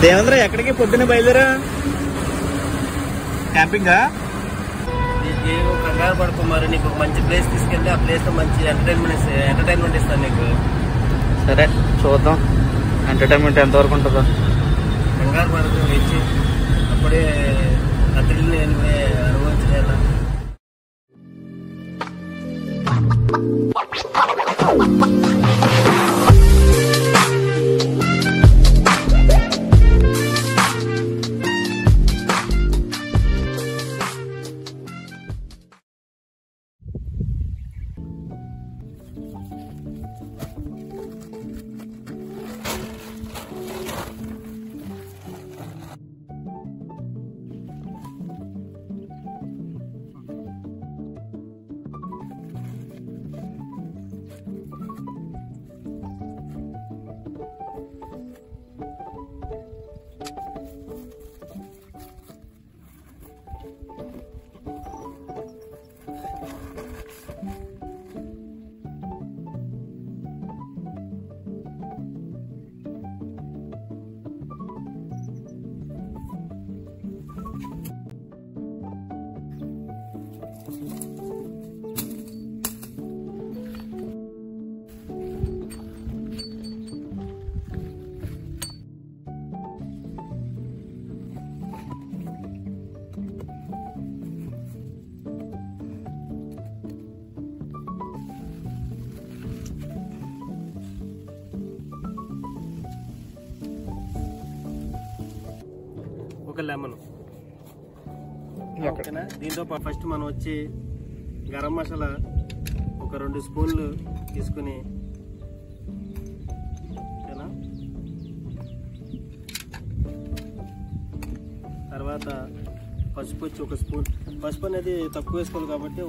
దేవేంద్ర ఎక్కడికి పొద్దున్న బయలుదేరా? క్యాంపింగా? ఏమో కంగారు పడుకో, మరి నీకు ఒక మంచి ప్లేస్ తీసుకెళ్తే ఆ ప్లేస్ లో మంచి ఎంటర్టైన్మెంట్ ఇస్తాను నీకు. సరే చూద్దాం ఎంటర్టైన్మెంట్ ఎంతవరకు ఉంటుందో. కంగారు పడుకో, వచ్చి అప్పుడే ఆ థ్రిల్ నేను అనుభవించలేనా. ఒక లెమన్ ఓకేనా. దీంతో ఫస్ట్ మనం వచ్చి గరం మసాలా ఒక 2 స్పూన్లు తీసుకుని ఓకేనా. తర్వాత పసుపు వచ్చి 1 స్పూన్. పసుపు అనేది తక్కువ వేసుకోవాలి కాబట్టి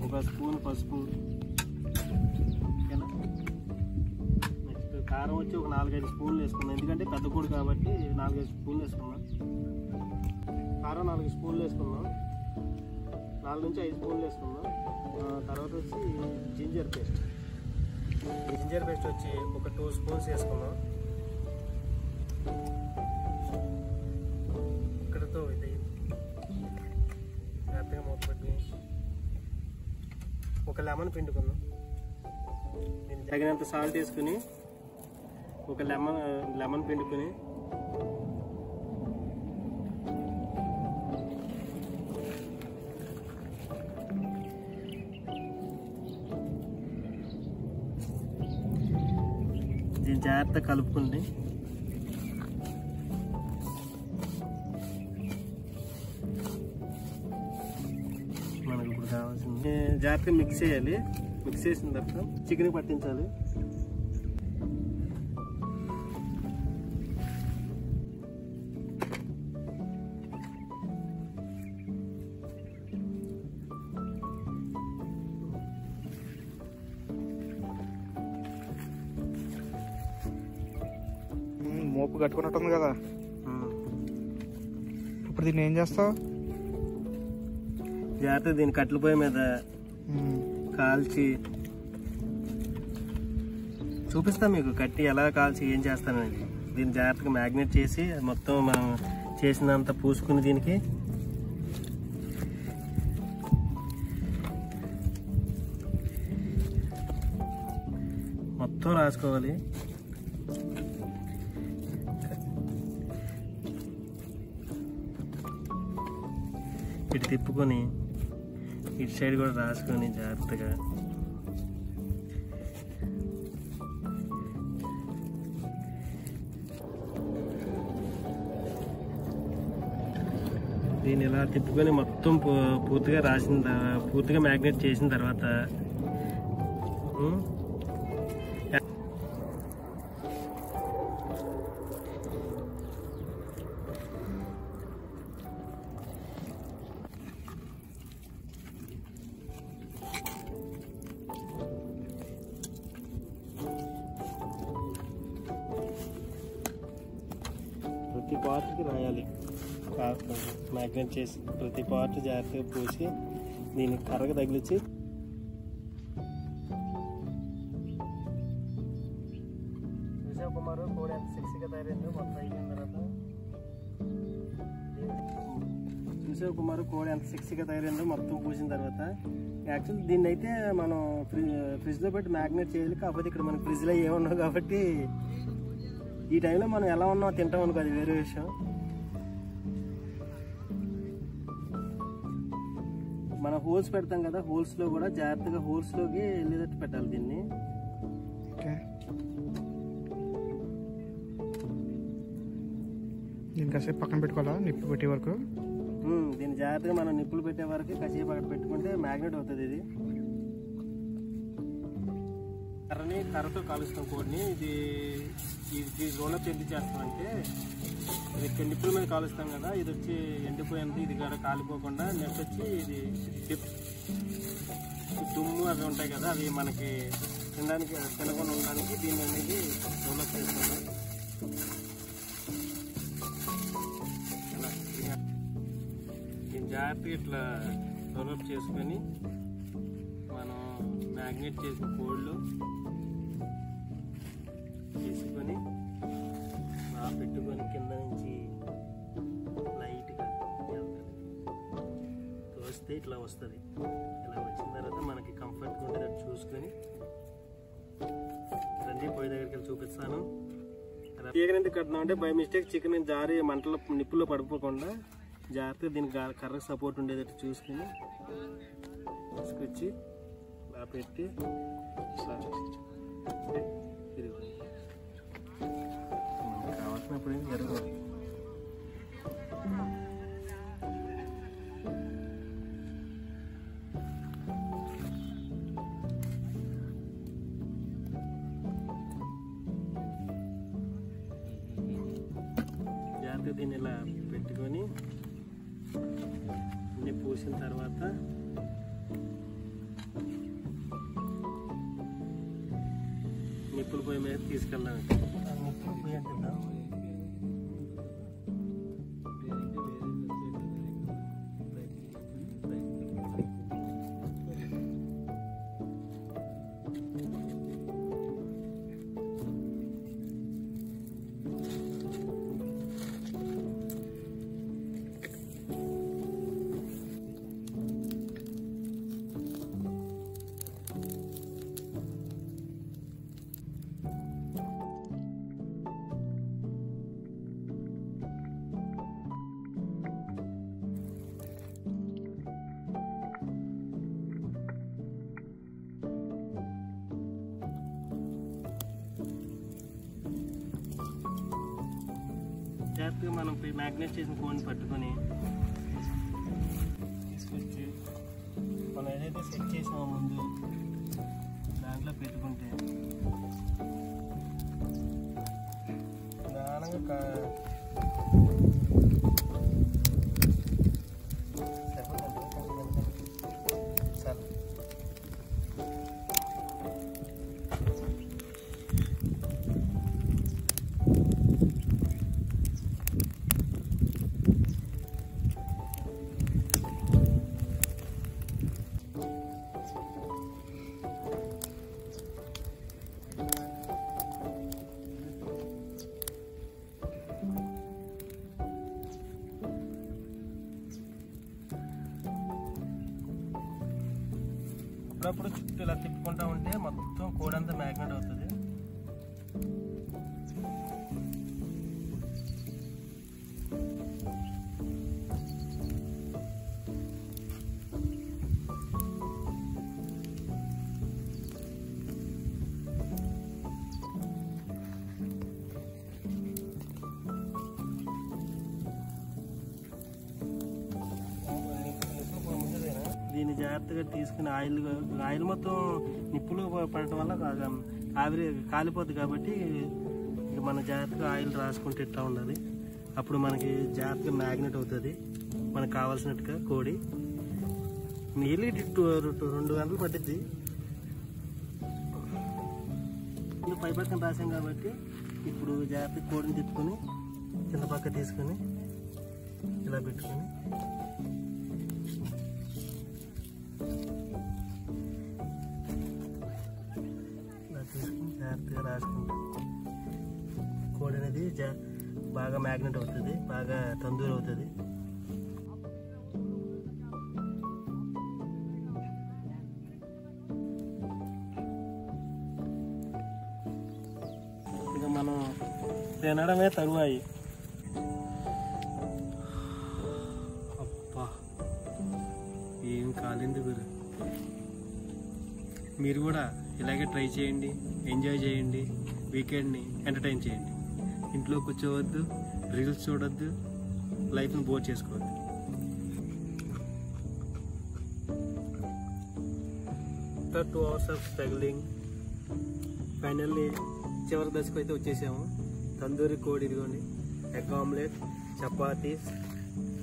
ఒక స్పూన్ పసుపు ఓకేనా. నెక్స్ట్ కారం వచ్చి ఒక 4-5 స్పూన్లు వేసుకున్నాం, ఎందుకంటే పెద్ద కూడు కాబట్టి 4-5 స్పూన్లు వేసుకున్నాం. కారం 4 స్పూన్లు వేసుకున్నాం, 4 నుంచి 5 స్పూన్లు వేసుకున్నాం. తర్వాత వచ్చి జింజర్ పేస్ట్ వచ్చి ఒక 2 స్పూన్స్ వేసుకున్నాం. ఇక్కడతో ఇది హ్యాపీగా మొక్కటి ఒక లెమన్ పిండుకున్నాం. దీన్ని తగినంత సాల్ట్ వేసుకుని ఒక లెమన్ పిండుకుని దీన్ని జాగ్రత్తగా కలుపుకుంటే మనకు ఇప్పుడు కావాల్సింది జాగ్రత్తగా మిక్స్ చేయాలి. మిక్స్ చేసిన తర్వాత చికెన్ పట్టించాలి. మోపు కట్టుకున్నట్టుంది కదా. ఇప్పుడు దీన్ని ఏం చేస్తావు? జాగ్రత్త దీన్ని కట్టెల పొయ్యి మీద కాల్చి చూపిస్తా మీకు, కట్టి ఎలా కాల్చి ఏం చేస్తానని. దీన్ని జాగ్రత్తగా మ్యాగ్నేట్ చేసి మొత్తం మనం చేసినంత పూసుకుని దీనికి మొత్తం రాసుకోవాలి. ఇటు తిప్పుకొని ఇటు సైడ్ కూడా రాసుకొని జాగ్రత్తగా దీన్ని ఇలా తిప్పుకొని మొత్తం పూర్తిగా మ్యాగ్నేట్ చేసిన తర్వాత ప్రతి పార్ట్కి రాయాలి. మ్యాగ్నెట్ చేసి ప్రతి పార్ట్ జాగ్రత్తగా పూసి దీనికి కర్రగా తగిలించి చూసావు కుమారు కోడి ఎంత సెక్సీగా తయారైందో మొత్తం అయిపోయిన తర్వాత. చూసావు కుమారు కోడి ఎంత సెక్సీగా తయారైందో మొత్తం పూసిన తర్వాత. యాక్చువల్లీ దీన్ని అయితే మనం ఫ్రిడ్జ్లో పెట్టి మ్యాగ్నేట్ చేయాలి. కాకపోతే ఇక్కడ మనకి ఫ్రిడ్జ్లో ఏమున్నావు కాబట్టి ఈ టైంలో మనం ఎలా ఉన్నామో తింటాం అనుకో, అది వేరే విషయం. మనం హోల్స్ పెడతాం కదా, హోల్స్లో కూడా జాగ్రత్తగా హోల్స్లోకి వెళ్ళేటట్టు పెట్టాలి దీన్ని. దీన్ని కాసేపు పక్కన పెట్టుకోవాలా నిప్పు పెట్టే వరకు? దీన్ని జాగ్రత్తగా మనం నిప్పులు పెట్టే వరకు కాసేపు అక్కడ పెట్టుకుంటే మ్యాగ్నెట్ అవుతుంది. ఇది కర్రతో కాలుస్తాం కోడిని. ఇది రోలప్ ఎందుకు చేస్తామంటే ఇది నిప్పుల మీద కాలుస్తాం కదా, ఇది వచ్చి ఎండిపోయింది, ఇది కూడా కాలిపోకుండా. నెక్స్ట్ వచ్చి ఇది దుమ్ము అవి ఉంటాయి కదా, అవి మనకి తినకుండా ఉండడానికి దీన్ని అనేది రోలప్ చేస్తాము. దీన్ని జాగ్రత్తగా ఇట్లా రోలప్ చేసుకొని మనం మ్యాగ్నేట్ చేసిన కోళ్ళు తీసుకొని పెట్టుకొని కింద నుంచి లైట్గా తోస్తే ఇట్లా వస్తుంది. ఇలా వచ్చిన తర్వాత మనకి కంఫర్ట్గా ఉండేటట్టు చూసుకొని రండి పొయ్యి దగ్గరికి వెళ్ళి చూపిస్తాను. చికెన్ ఎందుకు కట్టినాం అంటే బై మిస్టేక్ చికెన్ జారి మంటలో నిప్పుల్లో పడిపోకుండా జాగ్రత్తగా దీనికి కర్ర సపోర్ట్ ఉండేటట్టు చూసుకొని తీసుకొచ్చి ఇలా పెట్టి తిరిగి కావాల్సినప్పుడు ఏం జరగదు. జాగ్రత్తగా దీన్ని ఇలా పెట్టుకొని అన్నీ పూసిన తర్వాత నిప్పుల పొయ్యి మీద తీసుకెళ్దాం. నిప్పుల పొయ్యి అంటుందా జాగ్రత్తగా మనం మ్యాగ్నేట్ చేసిన కోడిని పట్టుకొని తీసుకొచ్చి మనం ఏదైతే సెట్ చేసామో ముందు దాంట్లో పెట్టుకుంటే నిదానంగా అప్పుడప్పుడు చుట్టూ ఇలా తిప్పుకుంటా ఉంటే మొత్తం కోడంతా మ్యాగ్నెట్ అవుతుంది. దీన్ని జాగ్రత్తగా తీసుకుని ఆయిల్ మొత్తం నిప్పులు పడటం వల్ల ఆవిరి కాలిపోద్ది కాబట్టి మన జాగ్రత్తగా ఆయిల్ రాసుకుంటే ఇట్లా ఉండాలి. అప్పుడు మనకి జాగ్రత్తగా మ్యాగ్నెట్ అవుతుంది మనకు కావాల్సినట్టుగా కోడి. నియర్లీ 2 గంటలు పట్టిద్ది. పై పక్కన రాసాం కాబట్టి ఇప్పుడు జాగ్రత్తగా కోడిని తిప్పుకొని కింద పక్క తీసుకొని ఇలా పెట్టుకొని ఇలా తీసుకుని జాగ్రత్తగా రాసుకుంటాం. కోడి అనేది బాగా మ్యాగ్నెట్ అవుతుంది, బాగా తందూరి అవుతుంది. ఇక మనం తినడమే తరువాయి. అబ్బా ఏం కాలింది గురు. మీరు కూడా ఇలాగే ట్రై చేయండి, ఎంజాయ్ చేయండి, వీకెండ్ని ఎంటర్టైన్ చేయండి. ఇంట్లో కూర్చోవద్దు, రీల్స్ చూడొద్దు, లైఫ్ని బోర్ చేసుకోవద్దు. After 2 hours of struggling finally చివరి దశకు అయితే వచ్చేసాము. తందూరి కోడి ఇదిగోండి, ఎగ్ ఆమ్లెట్, చపాతీస్,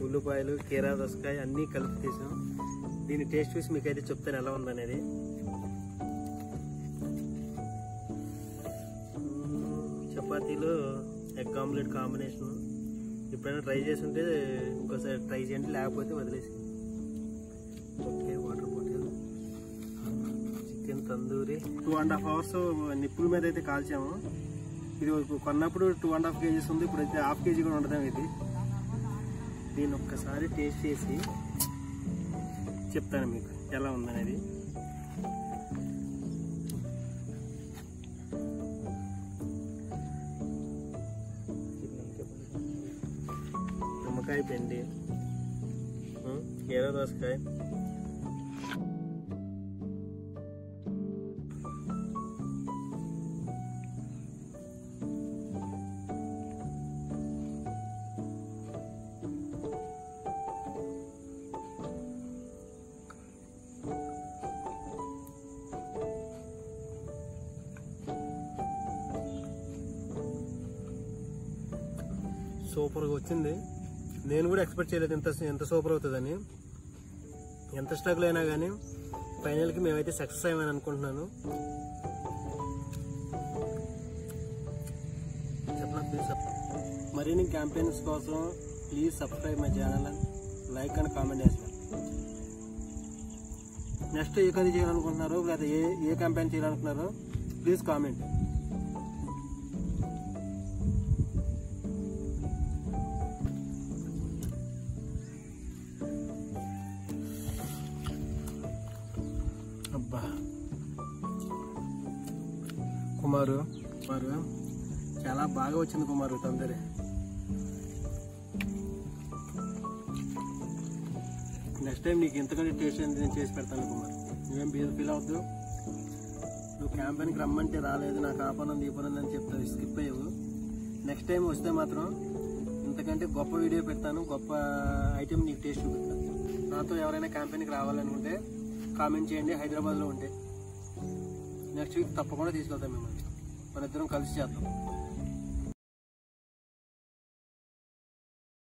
ఉల్లిపాయలు, కీరా దోసకాయ అన్నీ కలిపి తీసాం. దీని టేస్ట్ చూసి మీకైతే చెప్తాను ఎలా ఉందనేది. చపాతీలో ఎగ్ ఆమ్లెట్ కాంబినేషన్ ఎప్పుడైనా ట్రై చేసి ఉంటే ఇంకోసారి ట్రై చేయండి, లేకపోతే వదిలేసి. Okay, water bottle, chicken tandoori 2.5 hours నిప్పుల మీద అయితే కాల్చాము. ఇది కొన్నప్పుడు 2.5 kgs ఉంది, ఇప్పుడు అయితే 1/2 kg కూడా ఉండదాం. ఇది దీన్ని ఒక్కసారి టేస్ట్ చేసి చెప్తాను మీకు ఎలా ఉందనేది. నిమ్మకాయ పిండి, కీరా దోసకాయ, సూపర్గా వచ్చింది. నేను కూడా ఎక్స్పెక్ట్ చేయలేదు ఎంత సూపర్ అవుతుందని. ఎంత స్ట్రగుల్ అయినా కానీ ఫైనల్కి మేమైతే సక్సెస్ అయ్యామని అనుకుంటున్నాను. మరిన్ని క్యాంపెయిన్స్ కోసం please subscribe my channel and like and comment చేస్తాను. నెక్స్ట్ ఏ కర్రీ చేయాలనుకుంటున్నారో లేదా ఏ క్యాంపెయిన్ చేయాలనుకుంటున్నారో ప్లీజ్ కామెంట్. అబ్బా కుమారు చాలా బాగా వచ్చింది కుమారు తందూరి. నెక్స్ట్ టైం నీకు ఎంతకంటే టేస్ట్ అనేది నేను చేసి పెడతాను కుమార్. నువ్వేం ఫీల్ అవద్దు. నువ్వు క్యాంపెయిన్కి రమ్మంటే రాలేదు, నాకు ఆ పని ఉంది ఈ పని ఉంది అని చెప్తావు, స్కిప్ అయ్యావు. నెక్స్ట్ టైం వస్తే మాత్రం ఇంతకంటే గొప్ప వీడియో పెడతాను, గొప్ప ఐటెం నీకు టేస్ట్ చూపిస్తాను. నాతో ఎవరైనా క్యాంపెయిన్కి రావాలనుకుంటే కామెంట్ చేయండి. హైదరాబాద్లో ఉంటే నెక్స్ట్ వీక్ తప్పకుండా తీసుకెళ్తాం మిమ్మల్ని. మన ఇద్దరం కలిసి చేద్దాం.